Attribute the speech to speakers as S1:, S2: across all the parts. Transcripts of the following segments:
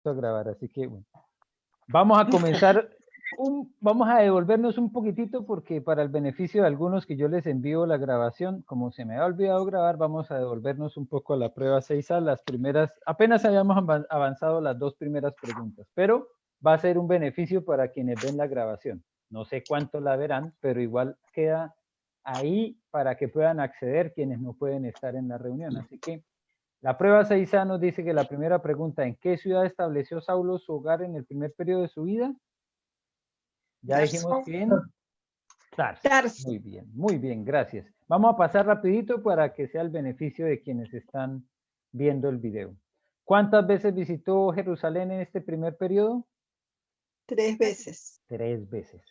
S1: a grabar, así que bueno. Vamos a comenzar, vamos a devolvernos un poquitito porque para el beneficio de algunos que yo les envío la grabación, como se me ha olvidado grabar, vamos a devolvernos un poco a la prueba 6A, las primeras, apenas habíamos avanzado las 2 primeras preguntas, pero va a ser un beneficio para quienes ven la grabación. No sé cuánto la verán, pero igual queda ahí para que puedan acceder quienes no pueden estar en la reunión, así que la prueba 6A nos dice que la primera pregunta, ¿en qué ciudad estableció Saulo su hogar en el primer periodo de su vida? Ya dijimos que en Tarso. Muy bien, gracias. Vamos a pasar rapidito para que sea el beneficio de quienes están viendo el video. ¿Cuántas veces visitó Jerusalén en este primer periodo?
S2: 3 veces.
S1: 3 veces.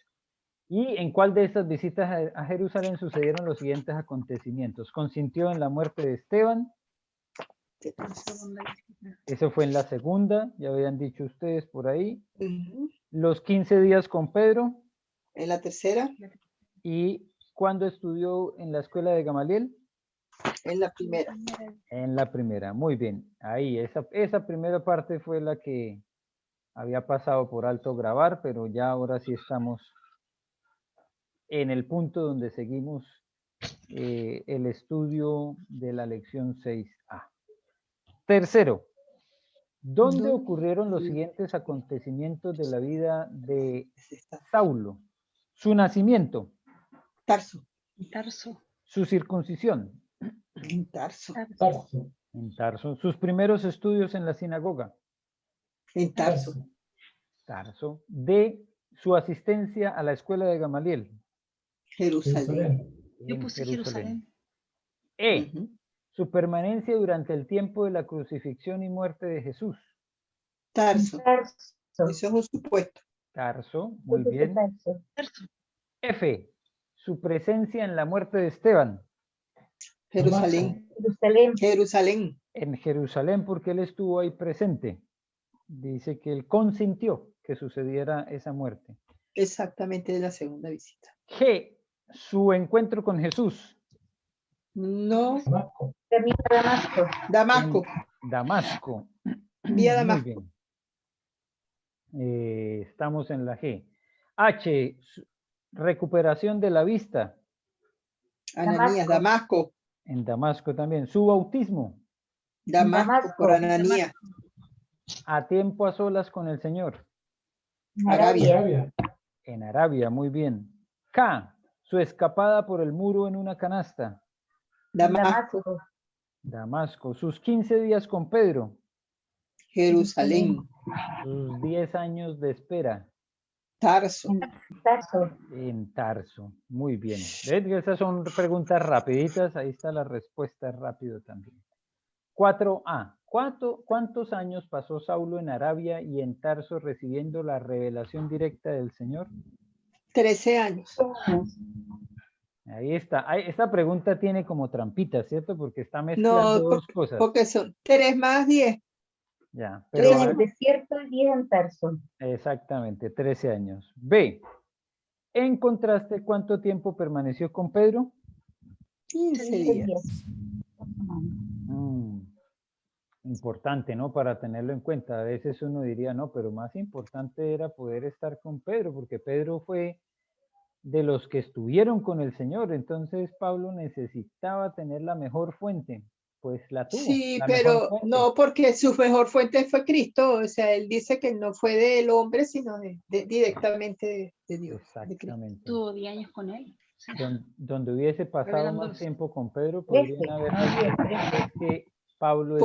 S1: ¿Y en cuál de estas visitas a Jerusalén sucedieron los siguientes acontecimientos? ¿Consintió en la muerte de Esteban? Eso fue en la segunda, ya habían dicho ustedes por ahí. Los 15 días con Pedro.
S2: En la tercera.
S1: ¿Y cuándo estudió en la escuela de Gamaliel?
S2: En la primera.
S1: En la primera, muy bien. Ahí, esa primera parte fue la que había pasado por alto grabar, pero ya ahora sí estamos en el punto donde seguimos el estudio de la lección 6A. Tercero, ¿dónde ocurrieron los siguientes acontecimientos de la vida de Saulo? Su nacimiento.
S2: Tarso.
S3: Tarso.
S1: Su circuncisión.
S2: En Tarso.
S1: En Tarso. Sus primeros estudios en la sinagoga.
S2: En Tarso.
S1: Tarso. D. Su asistencia a la escuela de Gamaliel.
S2: Jerusalén.
S3: Yo puse Jerusalén.
S1: E. Su permanencia durante el tiempo de la crucifixión y muerte de Jesús.
S2: Tarso. Eso es un supuesto.
S1: Tarso, muy bien. F. Su presencia en la muerte de Esteban.
S2: Jerusalén. Jerusalén.
S1: En Jerusalén, porque él estuvo ahí presente. Dice que él consintió que sucediera esa muerte.
S2: Exactamente, de la segunda visita.
S1: G. Su encuentro con Jesús.
S2: No.
S4: Damasco.
S2: Damasco.
S1: Damasco.
S2: Vía Damasco.
S1: Muy bien. Estamos en la G. H. Recuperación de la vista.
S2: Ananías, Damasco.
S1: En Damasco también. Su bautismo.
S2: Damasco por Ananías.
S1: A tiempo a solas con el Señor.
S2: Arabia.
S1: En Arabia, muy bien. K. Su escapada por el muro en una canasta.
S2: Damasco.
S1: Damasco. Sus 15 días con Pedro.
S2: Jerusalén.
S1: Sus 10 años de espera.
S2: Tarso.
S1: En Tarso. Muy bien. ¿Ven? Esas son preguntas rapiditas. Ahí está la respuesta rápido también. 4A. ¿Cuántos años pasó Saulo en Arabia y en Tarso recibiendo la revelación directa del Señor?
S2: 13 años.
S1: Ahí está. Esta pregunta tiene como trampita, ¿cierto? Porque está mezclando dos cosas.
S2: Porque son 3 más 10.
S1: Ya,
S4: 3 en el desierto y 10 en Tarso.
S1: Exactamente, 13 años. B. En contraste, ¿cuánto tiempo permaneció con Pedro?
S2: 15 días.
S1: Importante, ¿no? Para tenerlo en cuenta. A veces uno diría, no, pero más importante era poder estar con Pedro, porque Pedro fue de los que estuvieron con el Señor. Entonces Pablo necesitaba tener la mejor fuente. Pues la tuvo.
S2: Sí, pero no, porque su mejor fuente fue Cristo. O sea, él dice que no fue del hombre, sino directamente de Dios.
S1: Exactamente.
S3: Tuvo 10 años con él.
S1: Sí. Donde hubiese pasado más tiempo con Pedro, podrían haber dicho que Pablo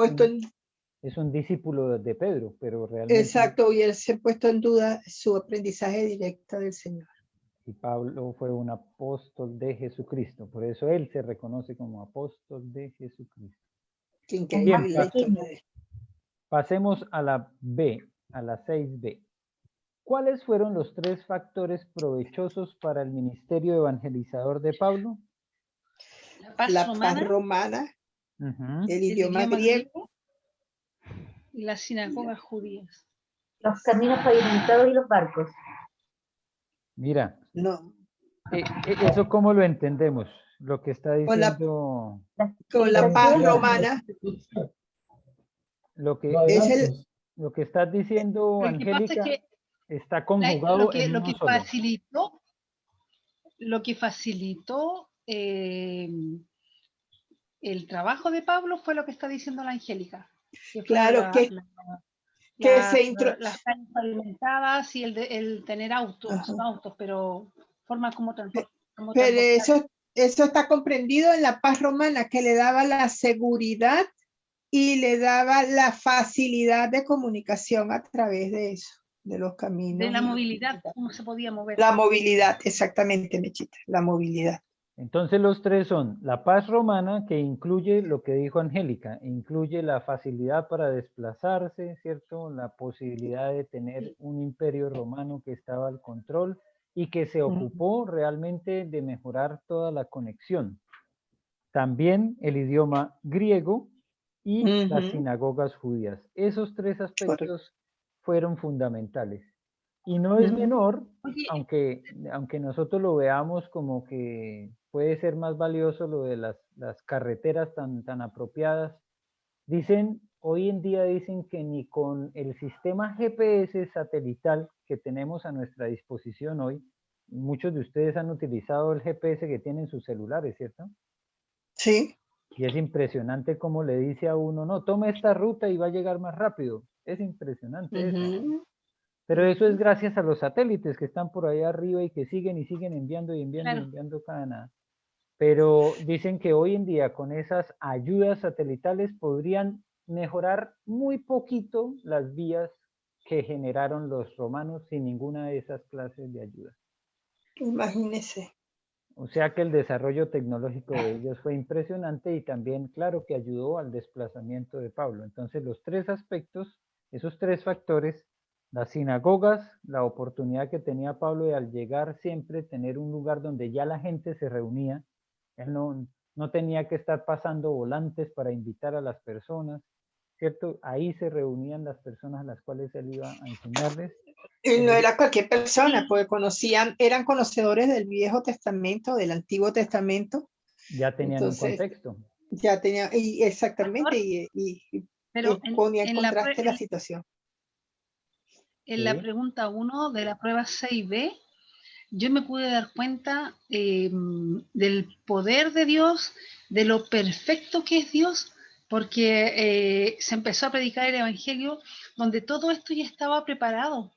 S1: es un discípulo de Pedro, pero realmente...
S2: Exacto, y él se ha puesto en duda su aprendizaje directo del Señor.
S1: Y Pablo fue un apóstol de Jesucristo, por eso él se reconoce como apóstol de Jesucristo.
S2: Qué increíble.
S1: Bien, pasemos a la B, a la 6B. ¿Cuáles fueron los 3 factores provechosos para el ministerio evangelizador de Pablo?
S2: La paz romana, el idioma griego
S3: y las sinagogas judías.
S4: Los caminos pavimentados y los barcos.
S1: Mira,
S2: no.
S1: ¿Eso cómo lo entendemos? Lo que está diciendo...
S2: Con la paz romana.
S1: Lo que
S2: es
S1: Lo que estás diciendo,
S3: Lo que pasa es
S1: Angélica,
S3: que
S1: está conjugado en
S3: lo
S1: uno
S3: que
S1: solo.
S3: facilitó el trabajo de Pablo fue lo que está diciendo la Angélica. Que fue
S2: Claro, que se
S3: las calles pavimentadas y el tener autos,
S2: Ajá.
S3: no autos, pero forma como
S2: Pero
S3: transportar.
S2: eso está comprendido en la paz romana, que le daba la seguridad y le daba la facilidad de comunicación a través de eso, de los caminos.
S3: De la movilidad, cómo se podía mover.
S2: La movilidad, exactamente, Mechita, la movilidad.
S1: Entonces los tres son la paz romana, que incluye lo que dijo Angélica, incluye la facilidad para desplazarse, ¿cierto? La posibilidad de tener un imperio romano que estaba al control y que se ocupó realmente de mejorar toda la conexión. También el idioma griego y las sinagogas judías. Esos tres aspectos fueron fundamentales. Y no es menor, aunque nosotros lo veamos como que puede ser más valioso lo de las carreteras tan apropiadas. Hoy en día dicen que ni con el sistema GPS satelital que tenemos a nuestra disposición hoy, muchos de ustedes han utilizado el GPS que tienen sus celulares, ¿cierto?
S2: Sí.
S1: Y es impresionante cómo le dice a uno, no, tome esta ruta y va a llegar más rápido. Es impresionante eso. Pero eso es gracias a los satélites que están por allá arriba y que siguen y siguen enviando y enviando y enviando cada nada. Pero dicen que hoy en día con esas ayudas satelitales podrían mejorar muy poquito las vías que generaron los romanos sin ninguna de esas clases de ayuda.
S2: Imagínese.
S1: O sea que el desarrollo tecnológico de ellos fue impresionante y también, claro, que ayudó al desplazamiento de Pablo. Entonces, los tres aspectos, esos tres factores, las sinagogas, la oportunidad que tenía Pablo de al llegar siempre tener un lugar donde ya la gente se reunía. Él no tenía que estar pasando volantes para invitar a las personas, ¿cierto? Ahí se reunían las personas a las cuales él iba a enseñarles.
S2: Y no era cualquier persona, porque eran conocedores del Viejo Testamento, del Antiguo Testamento.
S1: Ya tenían un contexto.
S2: Ya tenía, exactamente, y ponía en contraste la situación.
S3: En la pregunta 1 de la prueba 6B, yo me pude dar cuenta del poder de Dios, de lo perfecto que es Dios, porque se empezó a predicar el Evangelio donde todo esto ya estaba preparado.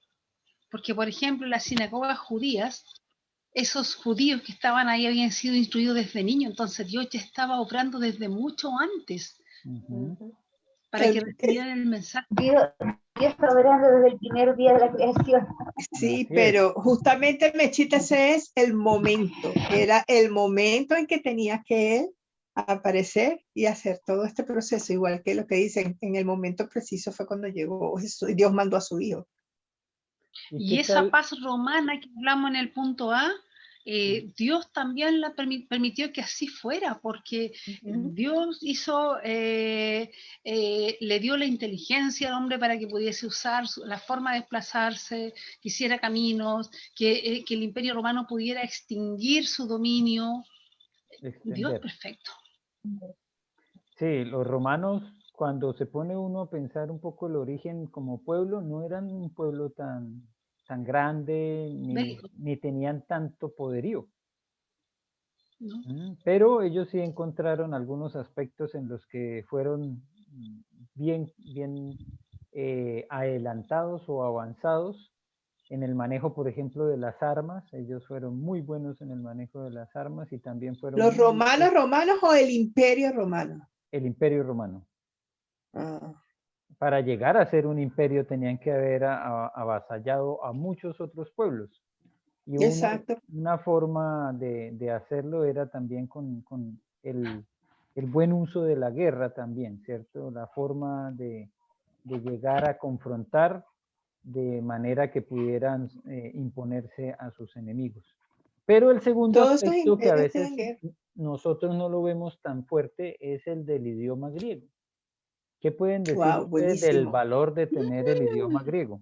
S3: Porque, por ejemplo, en las sinagogas judías, esos judíos que estaban ahí habían sido instruidos desde niños, entonces Dios ya estaba obrando desde mucho antes para que recibieran el mensaje.
S4: Dios está obrando desde el primer día de la creación.
S2: Sí, pero justamente, Mechita, ese es el momento. Era el momento en que tenía que él aparecer y hacer todo este proceso, igual que lo que dicen, en el momento preciso fue cuando llegó Jesús, Dios mandó a su hijo.
S3: Y esa paz romana que hablamos en el punto A, Dios también la permitió que así fuera, porque Dios hizo, le dio la inteligencia al hombre para que pudiese usar la forma de desplazarse, que hiciera caminos, que el imperio romano pudiera extinguir su dominio. Dios perfecto.
S1: Sí, los romanos, cuando se pone uno a pensar un poco el origen como pueblo, no eran un pueblo tan grande, ni tenían tanto poderío. ¿No? Pero ellos sí encontraron algunos aspectos en los que fueron bien adelantados o avanzados en el manejo, por ejemplo, de las armas. Ellos fueron muy buenos en el manejo de las armas y también fueron...
S2: ¿Los romanos o el imperio romano?
S1: El imperio romano. Para llegar a ser un imperio tenían que haber avasallado a muchos otros pueblos. Y una forma de hacerlo era también con el buen uso de la guerra también, ¿cierto? La forma de llegar a confrontar de manera que pudieran imponerse a sus enemigos. Pero el segundo aspecto que a veces nosotros no lo vemos tan fuerte es el del idioma griego. ¿Qué pueden decir ustedes del valor de tener el idioma griego?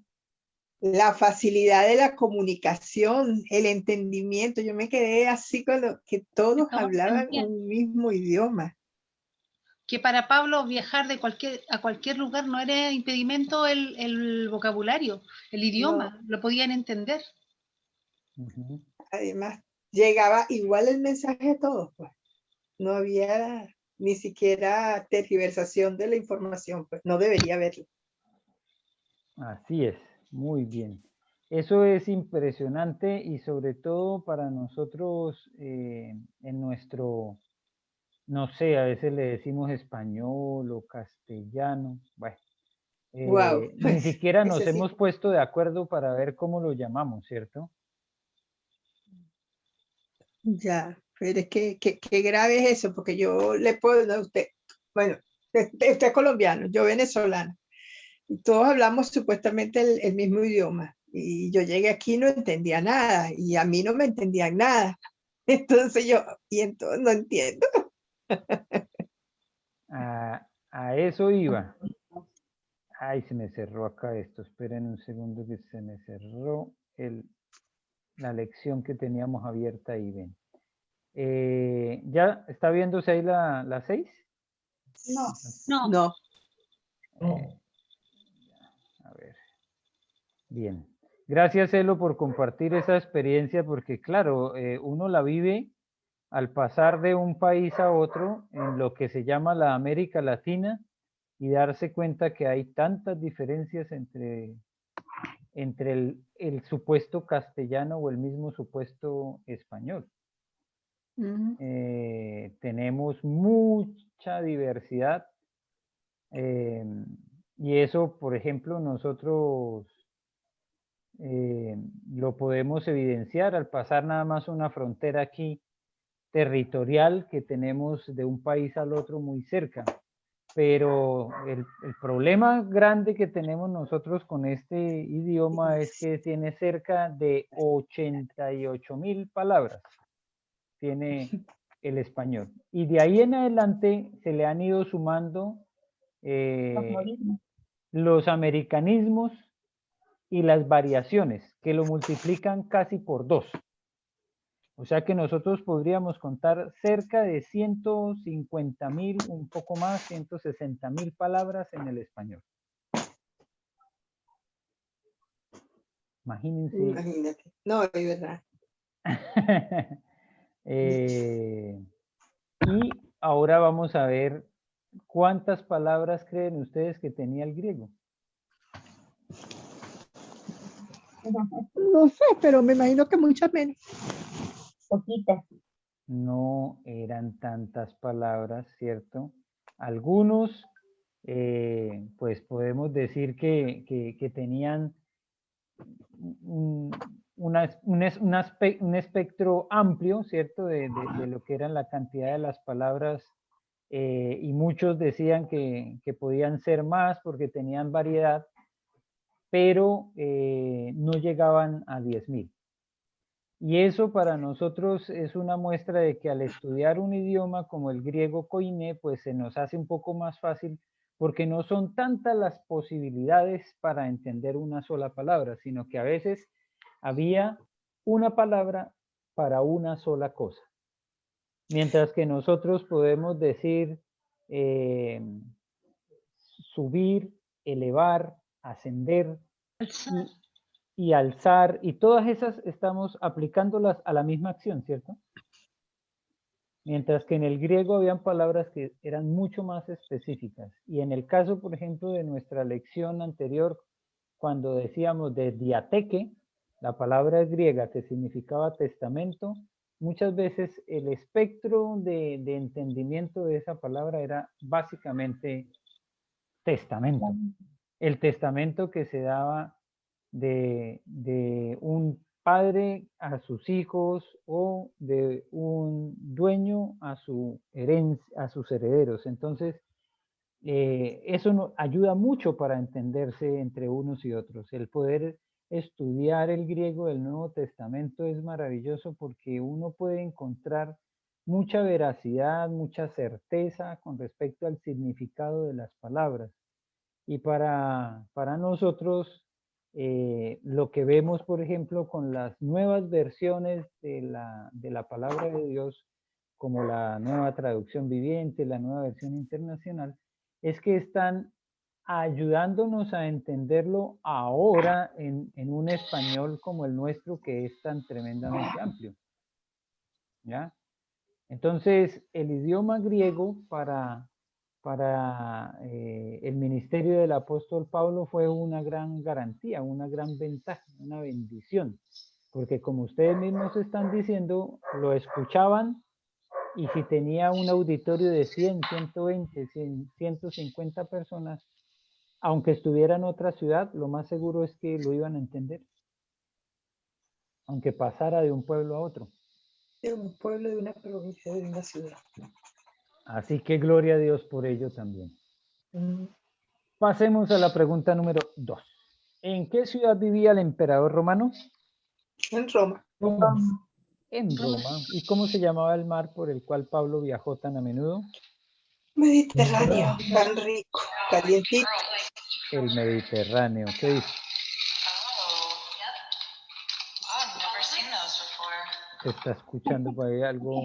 S2: La facilidad de la comunicación, el entendimiento. Yo me quedé así con lo que todos hablaban un mismo idioma.
S3: que para Pablo viajar a cualquier lugar no era impedimento el vocabulario, el idioma, lo podían entender.
S2: Además, llegaba igual el mensaje a todos, pues. No había ni siquiera tergiversación de la información, pues no debería haberlo.
S1: Así es, muy bien. Eso es impresionante y sobre todo para nosotros en nuestro, no sé, a veces le decimos español o castellano, bueno,
S2: Wow,
S1: ni
S2: pues,
S1: siquiera nos
S2: necesito.
S1: hemos puesto de acuerdo para ver cómo lo llamamos, ¿cierto?
S2: Ya, pero es que qué grave es eso, porque yo le puedo a usted, bueno, usted es colombiano, yo venezolana, y todos hablamos supuestamente el mismo idioma, y yo llegué aquí y no entendía nada, y a mí no me entendían nada, entonces y entonces no entiendo.
S1: A eso iba. Ay, se me cerró acá esto. Esperen un segundo que se me cerró la lección que teníamos abierta ahí, ven. ¿Ya está viéndose ahí la 6?
S4: No.
S2: No.
S1: A ver. Bien. Gracias, Elo, por compartir esa experiencia, porque claro, uno la vive al pasar de un país a otro en lo que se llama la América Latina y darse cuenta que hay tantas diferencias entre el supuesto castellano o el mismo supuesto español. Tenemos mucha diversidad y eso, por ejemplo, nosotros lo podemos evidenciar al pasar nada más una frontera aquí territorial que tenemos de un país al otro muy cerca. Pero el problema grande que tenemos nosotros con este idioma es que tiene cerca de 88,000 palabras, tiene el español. Y de ahí en adelante se le han ido sumando los americanismos y las variaciones, que lo multiplican casi por 2. O sea que nosotros podríamos contar cerca de 150,000, un poco más, 160,000 palabras en el español. Imagínense.
S2: Imagínate. No, es verdad.
S1: Y ahora vamos a ver cuántas palabras creen ustedes que tenía el griego.
S2: No sé, pero me imagino que muchas menos.
S4: Poquitas.
S1: No eran tantas palabras, ¿cierto? Algunos, pues podemos decir que tenían un espectro amplio, ¿cierto? De lo que eran la cantidad de las palabras y muchos decían que podían ser más porque tenían variedad, pero no llegaban a 10,000. Y eso para nosotros es una muestra de que al estudiar un idioma como el griego koiné, pues se nos hace un poco más fácil porque no son tantas las posibilidades para entender una sola palabra, sino que a veces había una palabra para una sola cosa. Mientras que nosotros podemos decir subir, elevar, ascender y alzar, y todas esas estamos aplicándolas a la misma acción, ¿cierto? Mientras que en el griego habían palabras que eran mucho más específicas. Y en el caso, por ejemplo, de nuestra lección anterior, cuando decíamos de diateque, la palabra griega que significaba testamento, muchas veces el espectro de entendimiento de esa palabra era básicamente testamento. El testamento que se daba de un padre a sus hijos o de un dueño a su herencia, a sus herederos. Entonces, eso nos ayuda mucho para entenderse entre unos y otros. El poder estudiar el griego del Nuevo Testamento es maravilloso porque uno puede encontrar mucha veracidad, mucha certeza con respecto al significado de las palabras. Y para nosotros, lo que vemos, por ejemplo, con las nuevas versiones de la palabra de Dios, como la nueva traducción viviente, la nueva versión internacional, es que están ayudándonos a entenderlo ahora en un español como el nuestro, que es tan tremendamente amplio. ¿Ya? Entonces, el idioma griego para el ministerio del apóstol Pablo fue una gran garantía, una gran ventaja, una bendición, porque como ustedes mismos están diciendo, lo escuchaban, y si tenía un auditorio de 100, 120, 100, 150 personas, aunque estuviera en otra ciudad, lo más seguro es que lo iban a entender, aunque pasara de un pueblo a otro.
S2: De un pueblo, de una provincia, de una ciudad.
S1: Así que gloria a Dios por ello también. Pasemos a la pregunta número 2. ¿En qué ciudad vivía el emperador romano?
S2: En Roma.
S1: En Roma. ¿Y cómo se llamaba el mar por el cual Pablo viajó tan a menudo?
S2: Mediterráneo, tan rico, calientito.
S1: El Mediterráneo. ¿Qué dice? ¿Se está escuchando por ahí algo?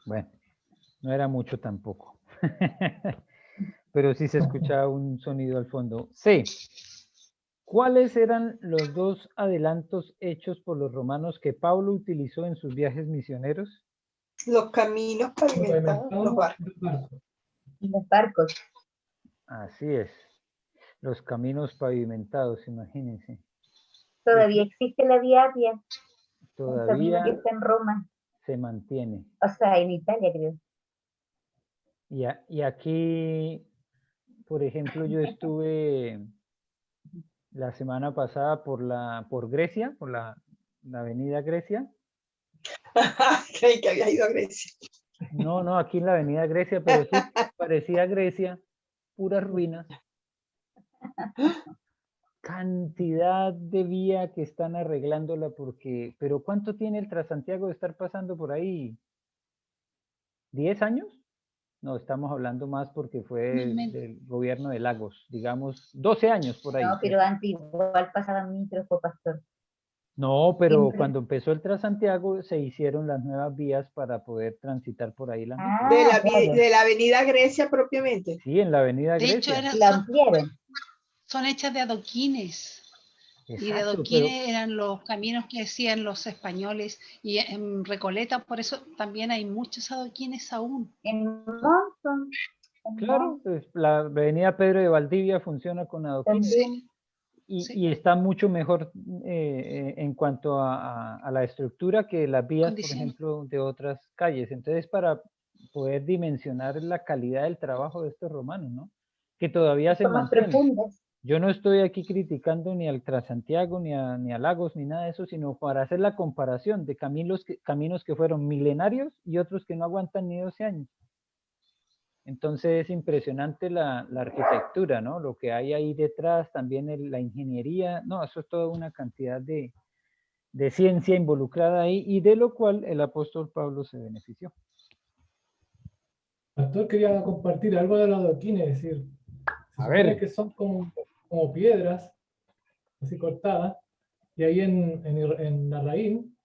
S1: Bueno, no era mucho tampoco. Pero sí se escuchaba un sonido al fondo. C. ¿Cuáles eran los dos adelantos hechos por los romanos que Pablo utilizó en sus viajes misioneros?
S2: Los caminos pavimentados, los barcos.
S4: Los barcos.
S1: Así es. Los caminos pavimentados, imagínense.
S4: Todavía existe la Vía Appia, un camino que
S1: Todavía
S4: está en Roma,
S1: se mantiene.
S4: o sea, en Italia, creo.
S1: Y aquí, por ejemplo, yo estuve la semana pasada por Grecia, por la avenida Grecia.
S2: Creí que había ido a Grecia.
S1: No, aquí en la avenida Grecia, pero sí parecía Grecia, puras ruinas. Cantidad de vía que están arreglándola porque, pero ¿cuánto tiene el Transantiago de estar pasando por ahí? ¿10 años? No, estamos hablando más porque fue del gobierno de Lagos, digamos, 12 años por ahí.
S4: No, pero antes igual pasaban micros, pastor.
S1: No, pero cuando empezó el Transantiago se hicieron las nuevas vías para poder transitar por ahí la micro.
S2: De la avenida Grecia propiamente.
S1: Sí, en la avenida Grecia.
S3: De hecho,
S4: La ampliaron.
S3: son hechas de adoquines.
S1: Exacto,
S3: y de adoquines eran los caminos que hacían los españoles. Y en Recoleta, por eso también hay muchos adoquines aún.
S4: En Monson.
S1: Claro, pues, la avenida Pedro de Valdivia funciona con adoquines.
S4: También.
S1: Y está mucho mejor en cuanto a la estructura que las vías, por ejemplo, de otras calles. Entonces, para poder dimensionar la calidad del trabajo de estos romanos, ¿no? Que todavía se mantiene. Yo no estoy aquí criticando ni al Transantiago, ni a Lagos, ni nada de eso, sino para hacer la comparación de caminos que fueron milenarios y otros que no aguantan ni 12 años. Entonces es impresionante la arquitectura, ¿no? Lo que hay ahí detrás, también la ingeniería, no, eso es toda una cantidad de ciencia involucrada ahí y de lo cual el apóstol Pablo se benefició.
S5: Pastor, quería compartir algo de los adoquines, es decir, se supone que son como piedras, así cortadas, y ahí en Larraín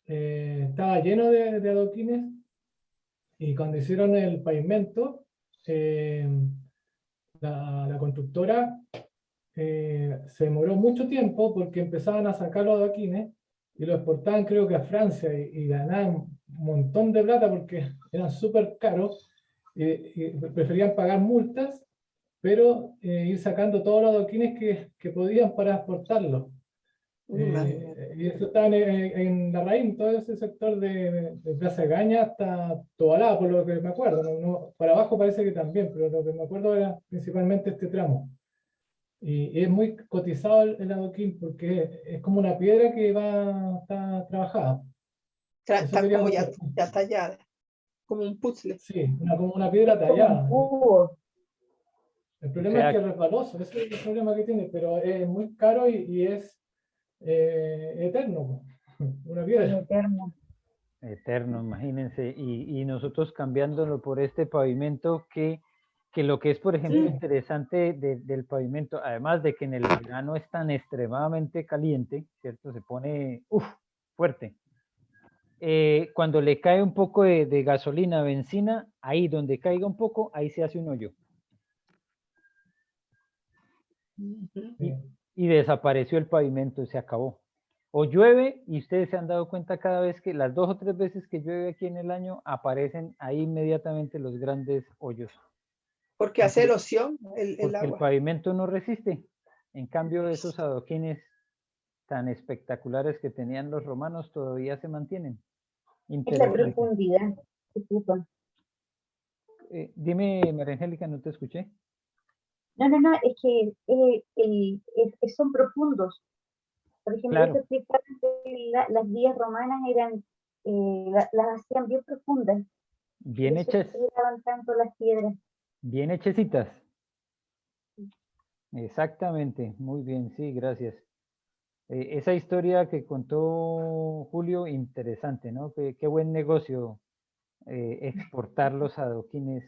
S5: estaba lleno de adoquines, y cuando hicieron el pavimento, la constructora se demoró mucho tiempo porque empezaban a sacar los adoquines y los exportaban creo que a Francia y ganaban un montón de plata porque eran súper caros y preferían pagar multas, pero ir sacando todos los adoquines que podían para exportarlos. Y eso está en Larraín, todo ese sector de Plaza Gaña hasta Tobalá, por lo que me acuerdo. Para abajo parece que también, pero lo que me acuerdo era principalmente este tramo. Y es muy cotizado el adoquín porque es como una piedra que está trabajada.
S2: Está como ya tallada, como un puzzle.
S5: Sí, como una piedra tallada. El problema es que es resbaloso, ese es el problema que tiene, pero es muy caro y es eterno, una piedra.
S1: Eterno, imagínense, y nosotros cambiándolo por este pavimento que lo que es, por ejemplo, interesante del pavimento, además de que en el verano es tan extremadamente caliente, ¿cierto? Se pone, fuerte. cuando le cae un poco de gasolina, benzina, ahí donde caiga un poco, ahí se hace un hoyo. Y desapareció el pavimento, se acabó. O llueve y ustedes se han dado cuenta cada vez que las 2 o 3 veces que llueve aquí en el año aparecen ahí inmediatamente los grandes hoyos.
S2: Porque hace erosión el
S1: Porque el
S2: agua.
S1: pavimento no resiste. En cambio, esos adoquines tan espectaculares que tenían los romanos todavía se mantienen.
S4: Es la
S1: Interesante.
S4: profundidad. Disculpa.
S1: Dime, María Angélica, no te escuché.
S4: No, es que son profundos. Por ejemplo,
S1: Claro.
S4: eso explicaban que las vías romanas eran, las hacían bien profundas.
S1: Bien
S4: Por eso
S1: hechas,
S4: tiraban tanto las piedras.
S1: bien hechecitas. Exactamente, muy bien, sí, gracias. Esa historia que contó Julio, interesante, ¿no? Qué buen negocio exportar los adoquines.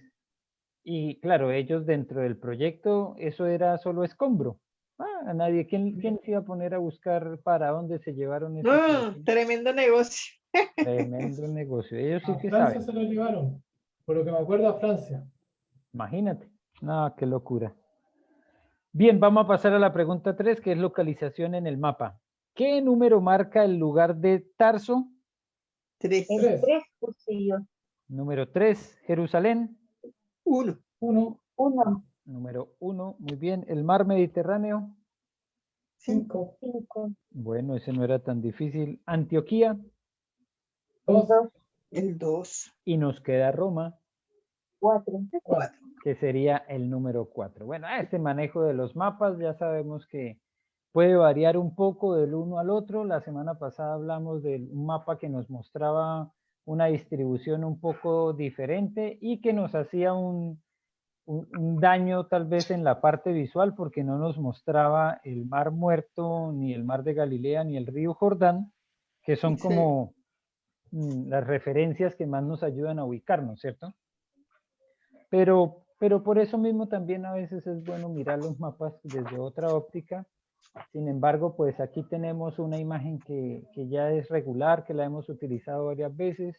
S1: Y claro, ellos dentro del proyecto, eso era solo escombro. A nadie, ¿quién se iba a poner a buscar para dónde se llevaron esos adoquines?
S2: Tremendo negocio.
S1: Tremendo negocio. Ellos sí
S5: A
S1: que
S5: Francia
S1: saben.
S5: se lo llevaron, por lo que me acuerdo, a Francia.
S1: Imagínate. No, qué locura. Bien, vamos a pasar a la pregunta 3, que es localización en el mapa. ¿Qué número marca el lugar de Tarso?
S2: 3.
S4: El
S5: 3,
S4: 3 puse yo.
S1: Número 3, Jerusalén.
S2: 1.
S5: 1,
S4: 1,
S1: Número 1, muy bien. El mar Mediterráneo.
S2: 5.
S4: 5,
S1: Bueno, ese no era tan difícil. Antioquía.
S4: el
S5: 2,
S4: 2,
S2: El 2.
S1: Y nos queda Roma,
S4: 4.
S2: 4.
S1: que sería el número 4. Bueno, este manejo de los mapas ya sabemos que puede variar un poco del uno al otro. La semana pasada hablamos de un mapa que nos mostraba una distribución un poco diferente y que nos hacía un daño tal vez en la parte visual porque no nos mostraba el mar Muerto, ni el mar de Galilea, ni el río Jordán, que son
S2: Sí.
S1: como las referencias que más nos ayudan a ubicarnos, ¿cierto? Pero por eso mismo también a veces es bueno mirar los mapas desde otra óptica. Sin embargo, pues aquí tenemos una imagen que ya es regular, que la hemos utilizado varias veces.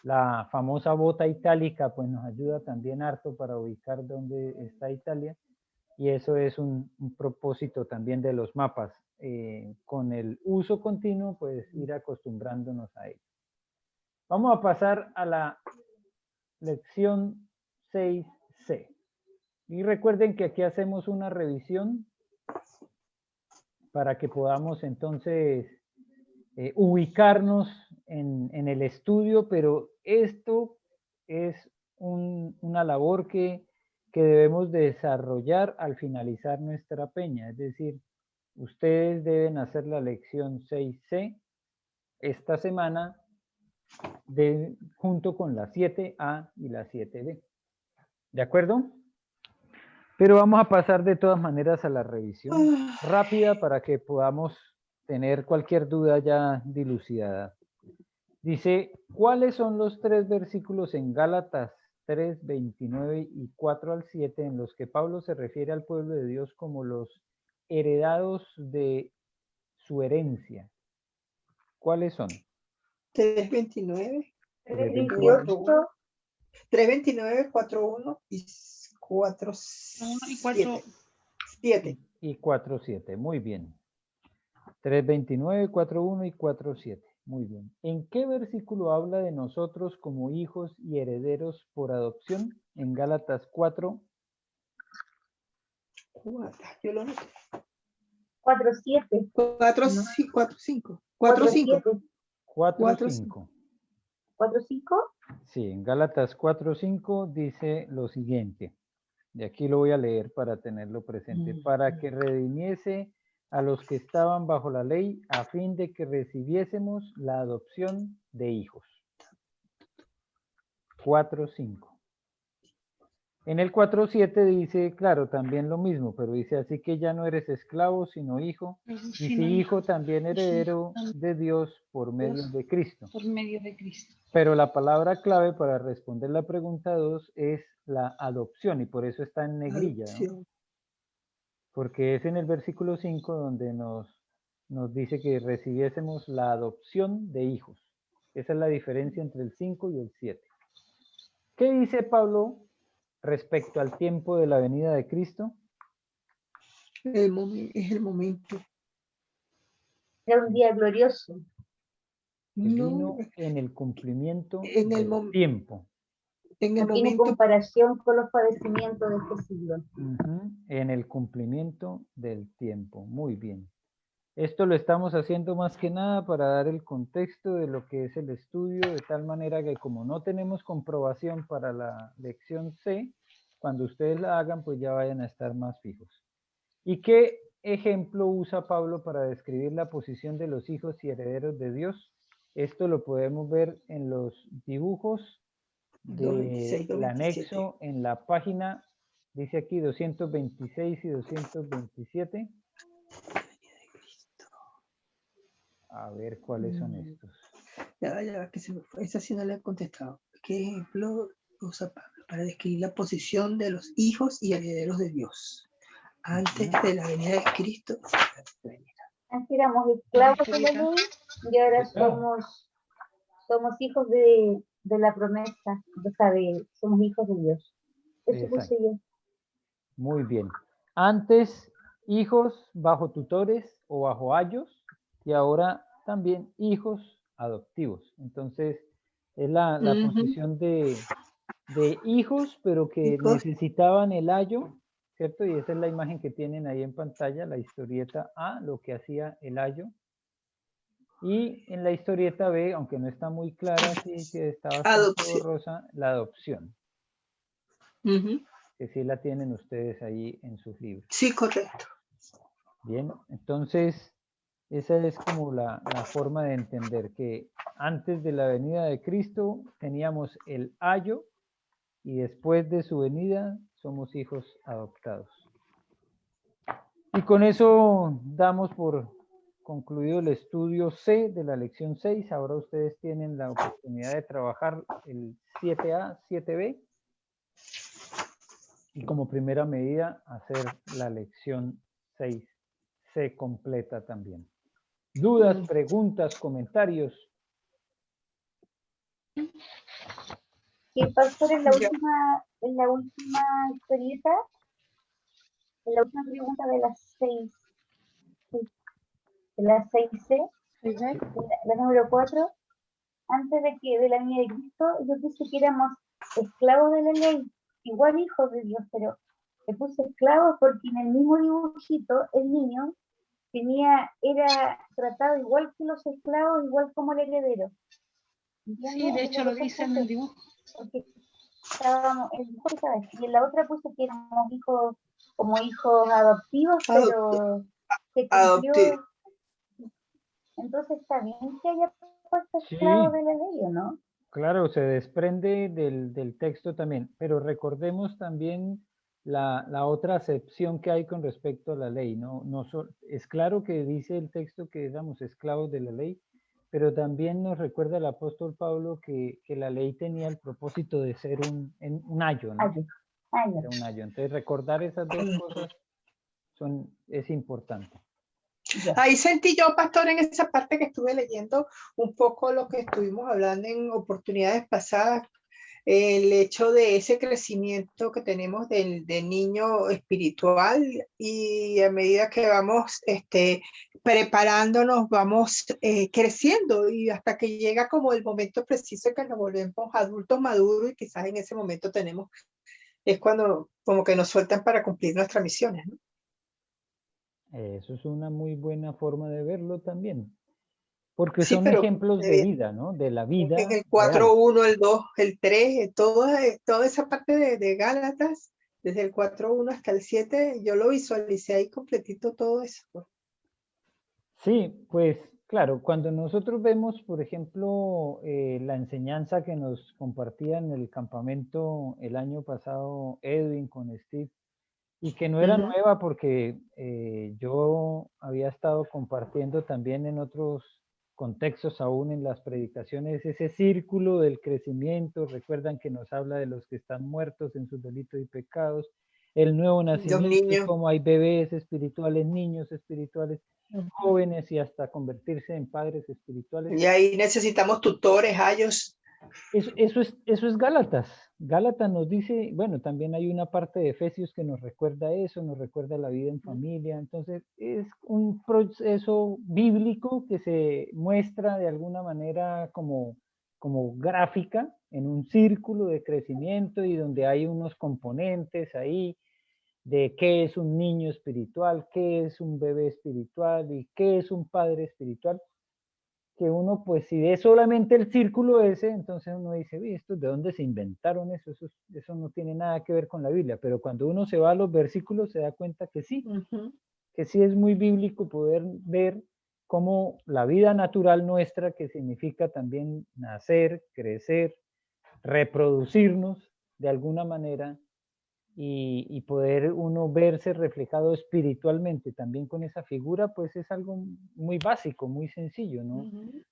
S1: La famosa bota itálica, pues nos ayuda también harto para ubicar dónde está Italia. Y eso es un propósito también de los mapas. Con el uso continuo, pues ir acostumbrándonos a ello. Vamos a pasar a la lección 6C. Y recuerden que aquí hacemos una revisión para que podamos entonces ubicarnos en el estudio, pero esto es una labor que debemos desarrollar al finalizar nuestra peña. Es decir, ustedes deben hacer la lección 6C esta semana junto con la 7A y la 7B. ¿De acuerdo? Pero vamos a pasar de todas maneras a la revisión rápida para que podamos tener cualquier duda ya dilucidada. Dice, ¿cuáles son los 3 versículos en Gálatas 3, 29 y 4 al 7 en los que Pablo se refiere al pueblo de Dios como los heredados de su herencia? ¿Cuáles son?
S2: 3:29.
S4: 3:28,
S2: 3:29, 4:1 y 4:7. 7.
S1: Y 4:7, muy bien. 3:29, 4:1 y 4:7. Muy bien. ¿En qué versículo habla de nosotros como hijos y herederos por adopción? En Gálatas 4.
S2: Yo lo noté.
S4: 4:7,
S2: 4,
S4: No.
S2: 5. 4:5.
S1: 4:5.
S4: 4:5.
S1: Sí, en Gálatas 4:5 dice lo siguiente. Y aquí lo voy a leer para tenerlo presente. Para que redimiese a los que estaban bajo la ley, a fin de que recibiésemos la adopción de hijos. 4:5. En el 4:7 dice, claro, también lo mismo, pero dice, así que ya no eres esclavo, sino hijo, y si hijo, también heredero de Dios por medio de Cristo.
S3: Por medio de Cristo.
S1: Pero la palabra clave para responder la pregunta 2 es la adopción, y por eso está en negrilla, ¿no? Porque es en el versículo 5 donde nos dice que recibiésemos la adopción de hijos. Esa es la diferencia entre el 5 y el 7. ¿Qué dice Pablo respecto al tiempo de la venida de Cristo?
S2: Es el momento.
S4: Era un día glorioso.
S1: Que
S2: No,
S1: vino en el cumplimiento
S2: en el
S1: del tiempo.
S2: En el
S4: No tiene
S2: momento.
S4: comparación con los padecimientos de este siglo.
S1: En el cumplimiento del tiempo. Muy bien. Esto lo estamos haciendo más que nada para dar el contexto de lo que es el estudio, de tal manera que como no tenemos comprobación para la lección C, cuando ustedes la hagan, pues ya vayan a estar más fijos. ¿Y qué ejemplo usa Pablo para describir la posición de los hijos y herederos de Dios? Esto lo podemos ver en los dibujos del anexo en la página, dice aquí 226 y 227. A ver cuáles son estos.
S2: Ya, que se me fue. Esa sí no le he contestado. ¿Qué ejemplo usa Pablo para describir la posición de los hijos y herederos de Dios antes de la venida de Cristo?
S4: Antes éramos esclavos de la ley y ahora somos hijos de la promesa, o sea, somos hijos de Dios. Eso puse yo.
S1: Muy bien. Antes, hijos bajo tutores o bajo ayos, y ahora también hijos adoptivos. Entonces, es la posición de hijos, pero que necesitaban el ayo, ¿cierto? Y esa es la imagen que tienen ahí en pantalla, la historieta A, lo que hacía el ayo. Y en la historieta B, aunque no está muy clara, sí que está bastante borrosa, la adopción. Que sí la tienen ustedes ahí en sus libros.
S2: Sí, correcto.
S1: Bien, entonces esa es como la forma de entender que antes de la venida de Cristo teníamos el ayo y después de su venida somos hijos adoptados. Y con eso damos por concluido el estudio C de la lección 6. Ahora ustedes tienen la oportunidad de trabajar el 7A, 7B. Y como primera medida, hacer la lección 6C completa también. ¿Dudas, preguntas, comentarios?
S4: Sí, pastor, en la última historieta, en la última pregunta de las 6, de las 6C, la número 4, antes de la venida de Cristo, yo puse que éramos esclavos de la ley, igual hijos de Dios, pero le puse esclavos porque en el mismo dibujito el niño era tratado igual que los esclavos, igual como el heredero.
S3: Sí, de hecho lo dice en el dibujo.
S4: Porque estábamos en dibujo, ¿sabes? Y en la otra puse que éramos hijos, como hijos adoptivos, pero se cumplió. Entonces está bien que haya puesto esclavos de la ley, ¿o no?
S1: Claro, se desprende del texto también, pero recordemos también la otra acepción que hay con respecto a la ley, ¿no? Es claro que dice el texto que éramos esclavos de la ley, pero también nos recuerda el apóstol Pablo que la ley tenía el propósito de ser un ayo, ¿no? Era un ayo. Entonces recordar esas dos cosas es importante.
S2: Ahí sentí yo, pastor, en esa parte que estuve leyendo un poco lo que estuvimos hablando en oportunidades pasadas, el hecho de ese crecimiento que tenemos del niño espiritual, y a medida que vamos preparándonos, vamos creciendo, y hasta que llega como el momento preciso que nos volvemos adultos maduros, y quizás en ese momento es cuando como que nos sueltan para cumplir nuestras misiones, ¿no?
S1: Eso es una muy buena forma de verlo también, porque
S2: Sí,
S1: son
S2: pero
S1: ejemplos de vida, ¿no? De la vida.
S2: En el 4.1, el 2, el 3, toda esa parte de Gálatas, desde el 4.1 hasta el 7, yo lo visualicé ahí completito todo eso.
S1: Sí, pues claro, cuando nosotros vemos, por ejemplo, la enseñanza que nos compartía en el campamento el año pasado Edwin con Steve, y que no era nueva porque yo había estado compartiendo también en otros contextos, aún en las predicaciones, ese círculo del crecimiento. Recuerdan que nos habla de los que están muertos en sus delitos y pecados, el nuevo
S2: Los
S1: nacimiento, y
S2: niños.
S1: cómo hay bebés espirituales, niños espirituales, jóvenes y hasta convertirse en padres espirituales.
S2: Y ahí necesitamos tutores, ayos.
S1: Eso es Gálatas. Gálatas nos dice, bueno, también hay una parte de Efesios que nos recuerda eso, nos recuerda la vida en familia. Entonces, es un proceso bíblico que se muestra de alguna manera como gráfica en un círculo de crecimiento y donde hay unos componentes ahí de qué es un niño espiritual, qué es un bebé espiritual y qué es un padre espiritual, que uno, pues si ve solamente el círculo ese, entonces uno dice, uy, ¿esto de dónde se inventaron eso? Eso no tiene nada que ver con la Biblia, pero cuando uno se va a los versículos se da cuenta que sí es muy bíblico poder ver cómo la vida natural nuestra, que significa también nacer, crecer, reproducirnos de alguna manera, y poder uno verse reflejado espiritualmente también con esa figura, pues es algo muy básico, muy sencillo, ¿no?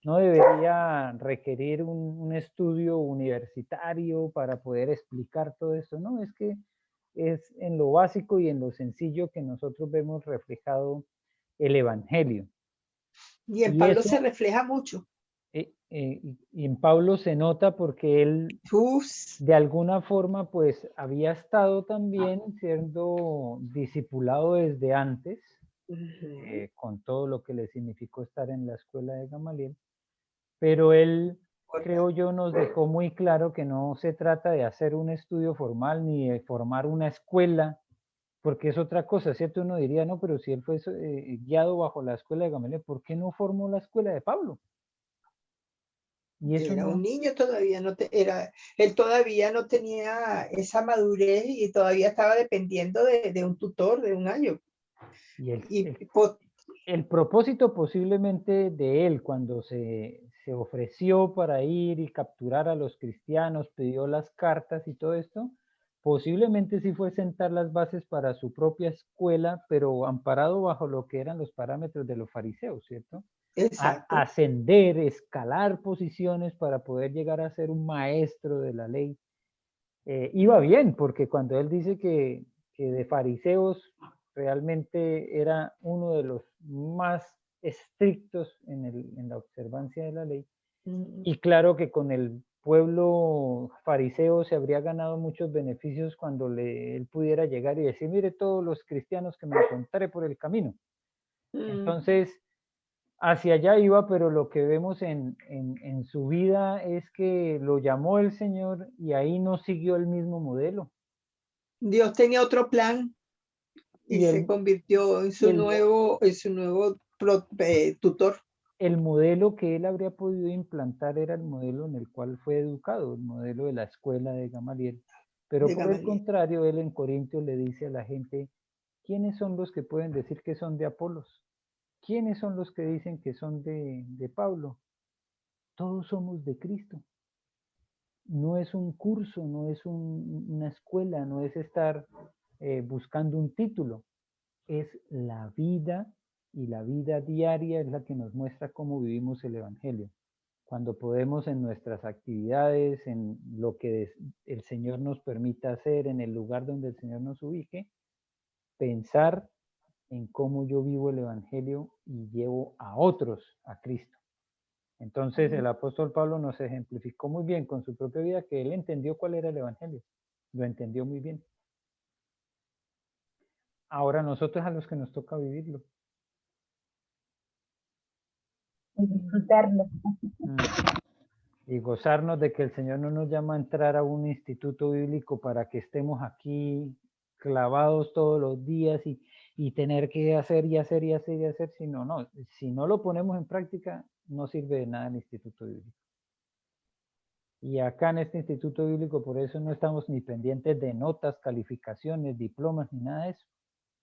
S1: No debería requerir un estudio universitario para poder explicar todo esto, ¿no? Es que es en lo básico y en lo sencillo que nosotros vemos reflejado el Evangelio.
S2: Y en
S1: Y
S2: Pablo
S1: eso,
S2: se refleja mucho.
S1: y en Pablo se nota porque él de alguna forma pues había estado también siendo discipulado desde antes, con todo lo que le significó estar en la escuela de Gamaliel, pero él, creo yo, nos dejó muy claro que no se trata de hacer un estudio formal ni de formar una escuela, porque es otra cosa, ¿cierto? Uno diría, no, pero si él fue guiado bajo la escuela de Gamaliel, ¿por qué no formó la escuela de Pablo? Y eso
S2: Era
S1: no,
S2: un niño todavía, él todavía no tenía esa madurez y todavía estaba dependiendo de un tutor, de un ayo.
S1: y el propósito posiblemente de él cuando se ofreció para ir y capturar a los cristianos, pidió las cartas y todo esto, posiblemente sí fue sentar las bases para su propia escuela, pero amparado bajo lo que eran los parámetros de los fariseos, ¿cierto? Ascender, escalar posiciones para poder llegar a ser un maestro de la ley. Iba bien, porque cuando él dice que de fariseos realmente era uno de los más estrictos en la observancia de la ley, y claro que con el pueblo fariseo se habría ganado muchos beneficios cuando él pudiera llegar y decir, mire todos los cristianos que me encontré por el camino. Entonces, hacia allá iba, pero lo que vemos en su vida es que lo llamó el Señor y ahí no siguió el mismo modelo.
S2: Dios tenía otro plan y se convirtió en su nuevo tutor.
S1: El modelo que él habría podido implantar era el modelo en el cual fue educado, el modelo de la escuela de Gamaliel. Pero por el contrario, él en Corintios le dice a la gente, ¿quiénes son los que pueden decir que son de Apolos? ¿Quiénes son los que dicen que son de Pablo? Todos somos de Cristo. No es un curso, no es una escuela, no es estar buscando un título, es la vida, y la vida diaria es la que nos muestra cómo vivimos el Evangelio. Cuando podemos en nuestras actividades, en lo que el Señor nos permita hacer, en el lugar donde el Señor nos ubique, pensar en cómo yo vivo el Evangelio y llevo a otros a Cristo. Entonces el apóstol Pablo nos ejemplificó muy bien con su propia vida que él entendió cuál era el Evangelio. Lo entendió muy bien. Ahora nosotros a los que nos toca vivirlo.
S4: Y disfrutarlo.
S1: Y gozarnos de que el Señor no nos llama a entrar a un instituto bíblico para que estemos aquí clavados todos los días y tener que hacer y hacer y hacer y hacer, sino no, si no lo ponemos en práctica, no sirve de nada el instituto bíblico. Y acá en este instituto bíblico, por eso no estamos ni pendientes de notas, calificaciones, diplomas, ni nada de eso,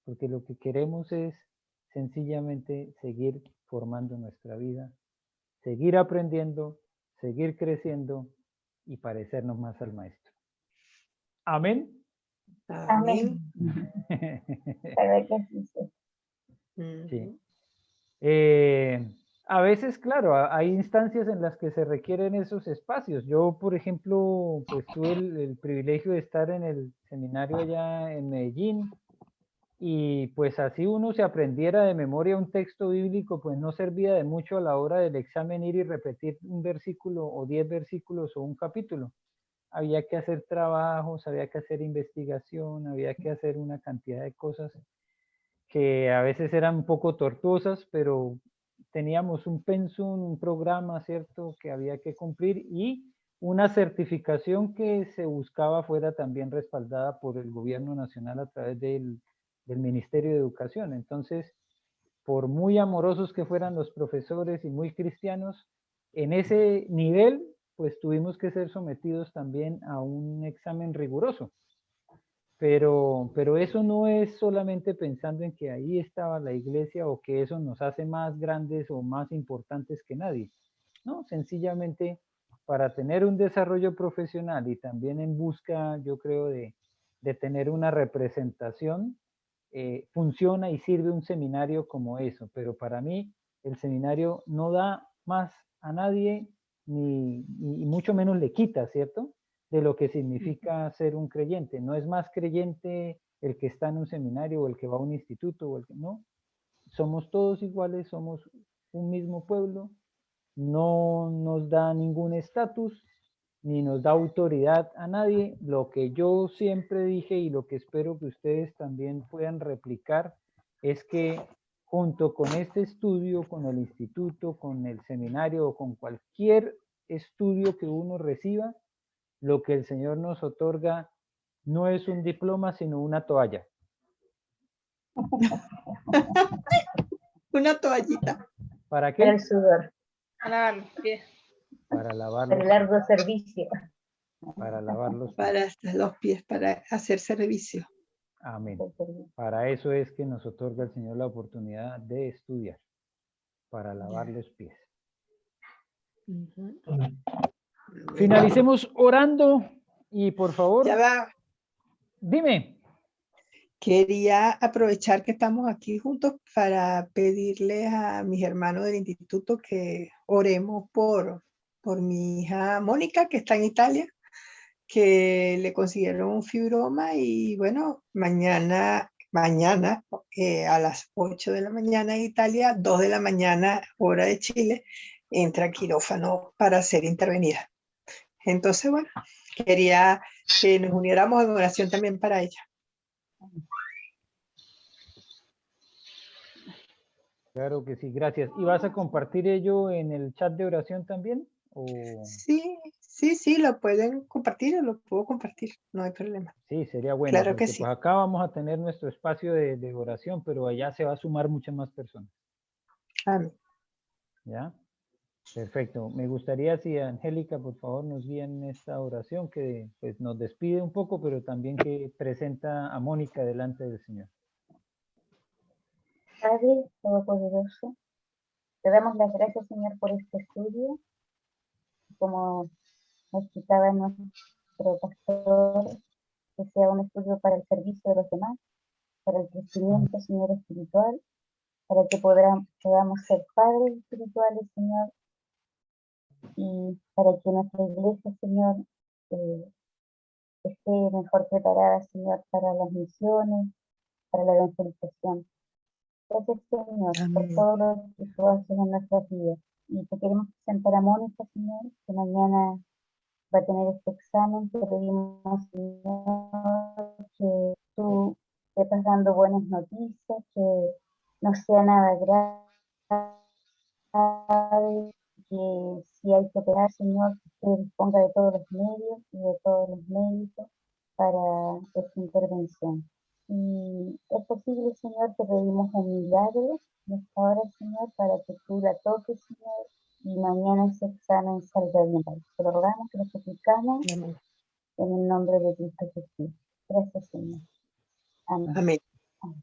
S1: porque lo que queremos es sencillamente seguir formando nuestra vida, seguir aprendiendo, seguir creciendo y parecernos más al Maestro. Amén.
S2: Amén.
S1: Sí. A veces, claro, hay instancias en las que se requieren esos espacios. Yo, por ejemplo, pues tuve el privilegio de estar en el seminario allá en Medellín, y pues así uno se aprendiera de memoria un texto bíblico, pues no servía de mucho a la hora del examen ir y repetir un versículo o 10 versículos o un capítulo. Había que hacer trabajos, había que hacer investigación, había que hacer una cantidad de cosas que a veces eran un poco tortuosas, pero teníamos un pensum, un programa, ¿cierto?, que había que cumplir, y una certificación que se buscaba fuera también respaldada por el gobierno nacional a través del Ministerio de Educación. Entonces, por muy amorosos que fueran los profesores y muy cristianos, en ese nivel, pues tuvimos que ser sometidos también a un examen riguroso. Pero eso no es solamente pensando en que ahí estaba la iglesia o que eso nos hace más grandes o más importantes que nadie. No, sencillamente para tener un desarrollo profesional y también en busca, yo creo, de tener una representación, funciona y sirve un seminario como eso. Pero para mí el seminario no da más a nadie ni mucho menos le quita, ¿cierto?, de lo que significa ser un creyente. No es más creyente el que está en un seminario o el que va a un instituto o el que no. Somos todos iguales, somos un mismo pueblo, no nos da ningún estatus ni nos da autoridad a nadie. Lo que yo siempre dije y lo que espero que ustedes también puedan replicar es que junto con este estudio, con el instituto, con el seminario o con cualquier estudio que uno reciba, lo que el Señor nos otorga no es un diploma, sino una toalla.
S2: Una toallita.
S1: ¿Para
S4: Para el
S1: qué?
S4: sudor,
S3: A lavar los pies.
S1: Para lavar
S4: para
S1: los
S4: el
S1: pies.
S4: largo servicio.
S1: Para lavar los pies.
S2: Para los pies, para hacer servicio.
S1: Amén. Para eso es que nos otorga el Señor la oportunidad de estudiar, para lavar los pies. Finalicemos orando y por favor,
S2: Ya va.
S1: dime.
S2: Quería aprovechar que estamos aquí juntos para pedirle a mis hermanos del instituto que oremos por mi hija Mónica, que está en Italia, que le consiguieron un fibroma y bueno, mañana a las 8 de la mañana en Italia, 2 de la mañana hora de Chile, entra a quirófano para ser intervenida. Entonces, bueno, quería que nos uniéramos en oración también para ella.
S1: Claro que sí, gracias. ¿Y vas a compartir ello en el chat de oración también? ¿O?
S2: Sí, lo pueden compartir o lo puedo compartir, no hay problema.
S1: Sí, sería bueno,
S2: Claro que
S1: porque
S2: sí.
S1: pues acá vamos a tener nuestro espacio de oración, pero allá se va a sumar muchas más personas.
S2: Amén.
S1: ¿Ya? Perfecto. Me gustaría si Angélica, por favor, nos guía en esta oración que pues nos despide un poco, pero también que presenta a Mónica delante del Señor.
S4: Padre Todopoderoso, te damos las gracias, Señor, por este estudio. Como nos explicaba nuestro pastor, que sea un estudio para el servicio de los demás, para el crecimiento, Señor, espiritual, para que podamos ser padres espirituales, Señor, y para que nuestra iglesia, Señor, esté mejor preparada, Señor, para las misiones, para la evangelización. Gracias, Señor, por todo lo que tú haces en nuestras vidas. Y te queremos presentar a Mónica, Señor, que mañana va a tener este examen. Te pedimos, Señor, que tú estés dando buenas noticias, que no sea nada grave, que si hay que operar, Señor, que usted disponga de todos los medios y de todos los médicos para esta intervención. Y es posible, Señor, te pedimos un milagro en esta hora, Señor, para que tú la toques, Señor, y mañana ese examen salga bien. Te lo rogamos, te lo suplicamos en el nombre de Cristo Jesús. Gracias, Señor. Amén.
S2: Amén.
S4: Amén.